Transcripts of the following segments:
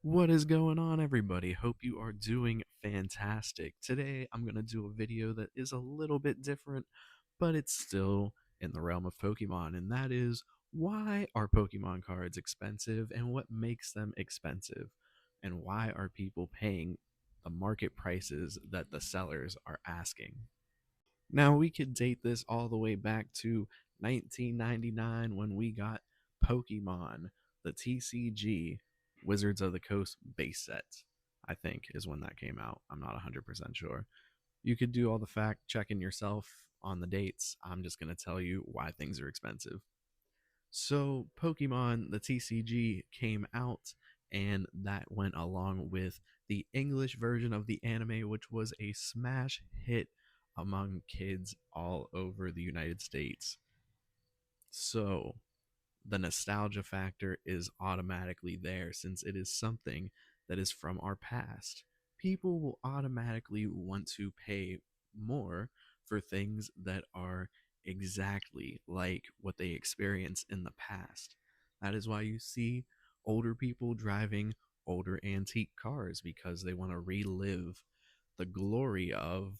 What is going on, everybody? Hope you are doing fantastic. Today, I'm going to do a video that is a little bit different, but it's still in the realm of Pokemon, and that is why are Pokemon cards expensive and what makes them expensive? And why are people paying the market prices that the sellers are asking? Now, we could date this all the way back to 1999 when we got Pokemon, the TCG Wizards of the Coast base set, I think is when that came out. I'm not 100% sure. You could do all the fact checking yourself on the dates. I'm just going to tell you why things are expensive. So, Pokemon, the TCG, came out, and that went along with the English version of the anime, which was a smash hit among kids all over the United States. So, the nostalgia factor is automatically there since it is something that is from our past. People will automatically want to pay more for things that are exactly like what they experienced in the past. That is why you see older people driving older antique cars because they want to relive the glory of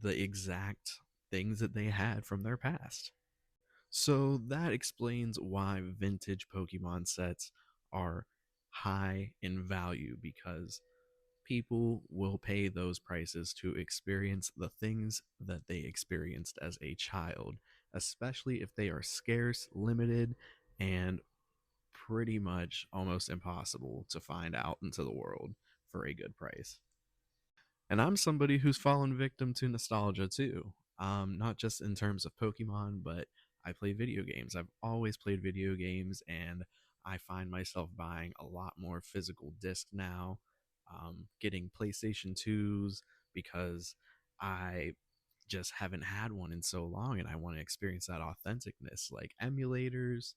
the exact things that they had from their past. So that explains why vintage Pokemon sets are high in value because people will pay those prices to experience the things that they experienced as a child, especially if they are scarce, limited, and pretty much almost impossible to find out into the world for a good price. And I'm somebody who's fallen victim to nostalgia too. Not just in terms of Pokemon, but I play video games. I've always played video games, and I find myself buying a lot more physical disc now. Getting PlayStation 2s because I just haven't had one in so long, and I want to experience that authenticness, like emulators,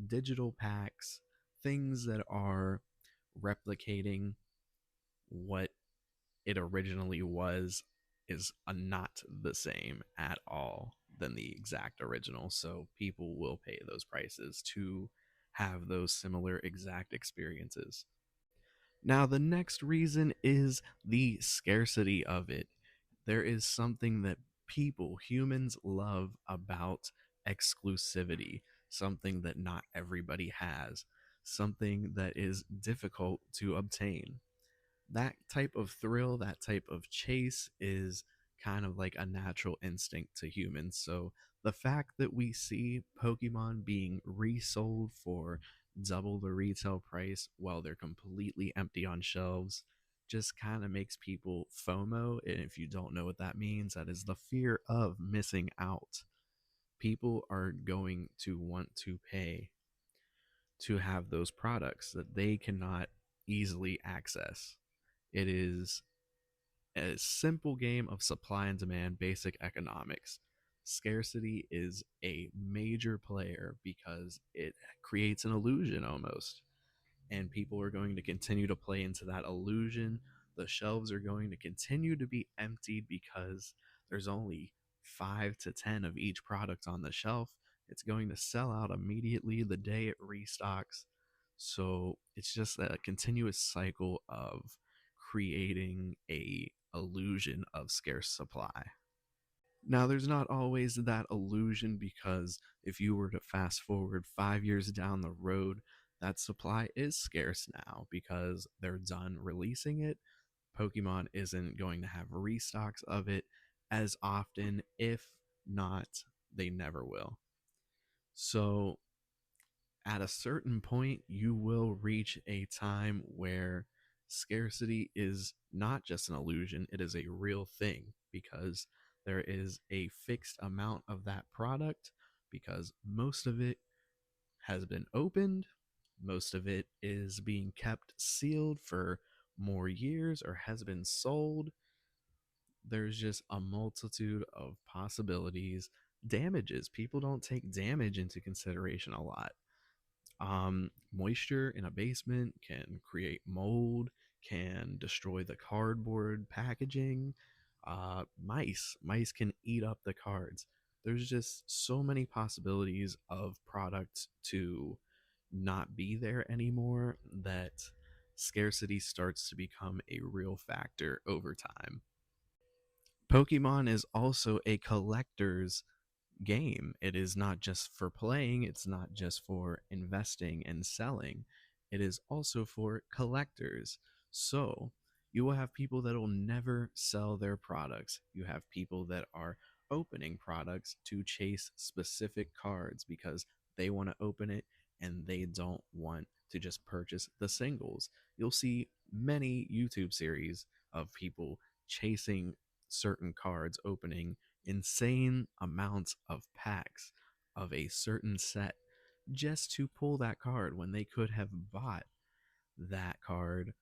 digital packs, things that are replicating what it originally was is not the same at all than the exact original. So people will pay those prices to have those similar exact experiences. Now, the next reason is the scarcity of it. There is something that people, humans, love about exclusivity, something that not everybody has, something that is difficult to obtain. That type of thrill, that type of chase is kind of like a natural instinct to humans. So the fact that we see Pokemon being resold for double the retail price while they're completely empty on shelves just kind of makes people FOMO. And if you don't know what that means, that is the fear of missing out. People are going to want to pay to have those products that they cannot easily access. It is a simple game of supply and demand, basic economics. Scarcity is a major player because it creates an illusion almost. And people are going to continue to play into that illusion. The shelves are going to continue to be emptied because there's only 5 to 10 of each product on the shelf. It's going to sell out immediately the day it restocks. So it's just a continuous cycle of creating a illusion of scarce supply. Now, there's not always that illusion because if you were to fast forward 5 years down the road, that supply is scarce now because they're done releasing it. Pokemon isn't going to have restocks of it as often. If not, they never will. So at a certain point, you will reach a time where scarcity is not just an illusion, it is a real thing because there is a fixed amount of that product because most of it has been opened, most of it is being kept sealed for more years or has been sold. There's just a multitude of possibilities. Damages. People don't take damage into consideration a lot. Moisture in a basement can create mold, can destroy the cardboard packaging. Mice can eat up the cards. There's just so many possibilities of products to not be there anymore that scarcity starts to become a real factor over time. Pokemon is also a collector's game. It is not just for playing, it's not just for investing and selling, it is also for collectors. So, you will have people that will never sell their products. You have people that are opening products to chase specific cards because they want to open it and they don't want to just purchase the singles. You'll see many YouTube series of people chasing certain cards, opening insane amounts of packs of a certain set just to pull that card when they could have bought that card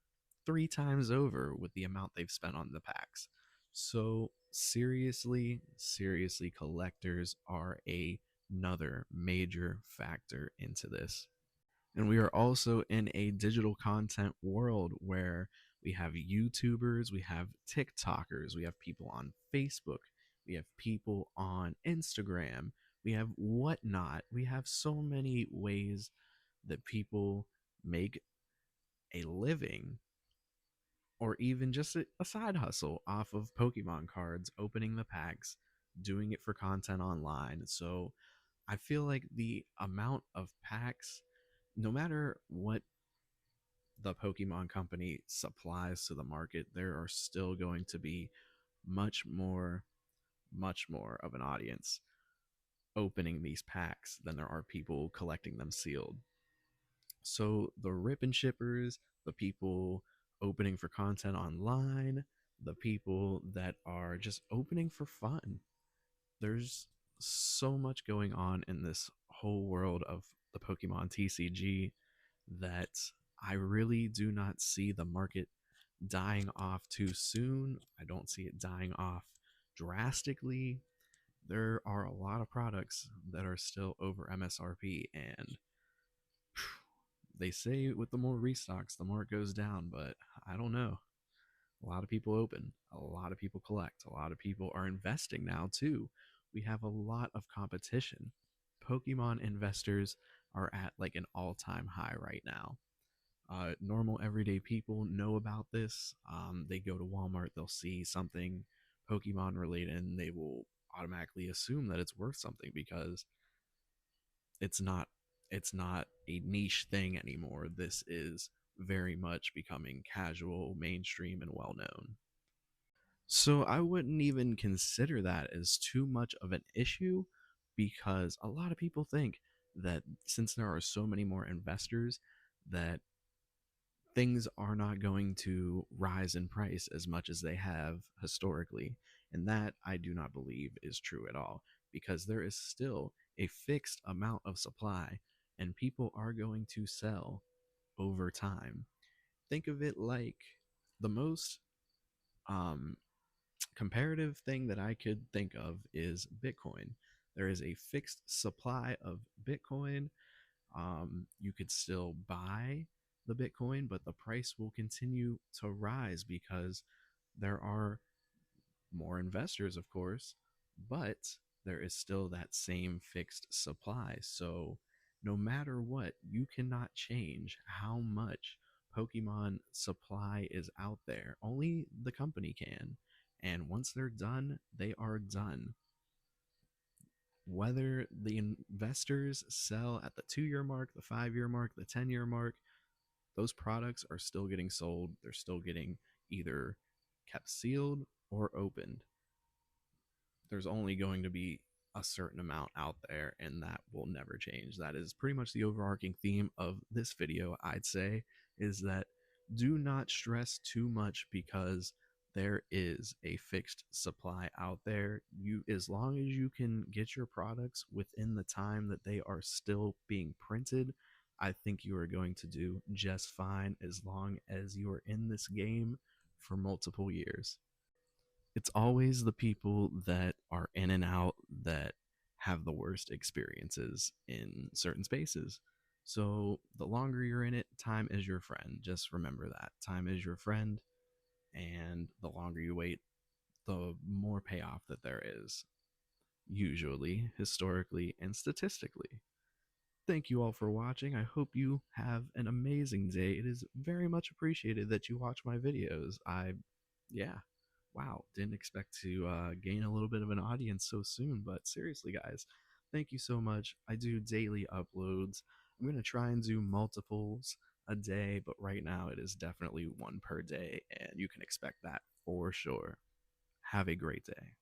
three times over with the amount they've spent on the packs. So seriously, collectors are another major factor into this. And we are also in a digital content world where we have YouTubers, we have TikTokers, we have people on Facebook, we have people on Instagram, we have whatnot. We have so many ways that people make a living or even just a side hustle off of Pokemon cards, opening the packs, doing it for content online. So I feel like the amount of packs, no matter what the Pokemon Company supplies to the market, there are still going to be much more, much more of an audience opening these packs than there are people collecting them sealed. So the rip and shippers, the people opening for content online, the people that are just opening for fun, there's so much going on in this whole world of the Pokemon TCG that I really do not see the market dying off too soon. I don't see it dying off drastically. There are a lot of products that are still over MSRP, and they say with the more restocks, the more it goes down, but I don't know. A lot of people open, a lot of people collect, a lot of people are investing now too. We have a lot of competition. Pokemon investors are at like an all time high right now. Normal everyday people know about this. They go to Walmart, they'll see something Pokemon related, and they will automatically assume that it's worth something because it's not it's not a niche thing anymore. This is very much becoming casual, mainstream, and well known. So I wouldn't even consider that as too much of an issue because a lot of people think that since there are so many more investors that things are not going to rise in price as much as they have historically. And that I do not believe is true at all because there is still a fixed amount of supply and people are going to sell over time. Think of it like the most um, comparative thing that I could think of is Bitcoin. There is a fixed supply of Bitcoin. You could still buy the Bitcoin, but the price will continue to rise because there are more investors, of course, but there is still that same fixed supply. So no matter what, you cannot change how much Pokemon supply is out there. Only the company can. And once they're done, they are done. Whether the investors sell at the 2 year mark, the 5 year mark, the 10 year mark, those products are still getting sold. They're still getting either kept sealed or opened. There's only going to be a certain amount out there, and that will never change. That is pretty much the overarching theme of this video, I'd say, is that do not stress too much because there is a fixed supply out there. You, as long as you can get your products within the time that they are still being printed, I think you are going to do just fine as long as you are in this game for multiple years. It's always the people that are in and out that have the worst experiences in certain spaces. So the longer you're in it, time is your friend. Just remember that. Time is your friend, and the longer you wait, the more payoff that there is, usually, historically, and statistically. Thank you all for watching. I hope you have an amazing day. It is very much appreciated that you watch my videos. Yeah, wow, didn't expect to gain a little bit of an audience so soon, but seriously, guys, thank you so much. I do daily uploads. I'm going to try and do multiples a day, but right now it is definitely one per day, and you can expect that for sure. Have a great day.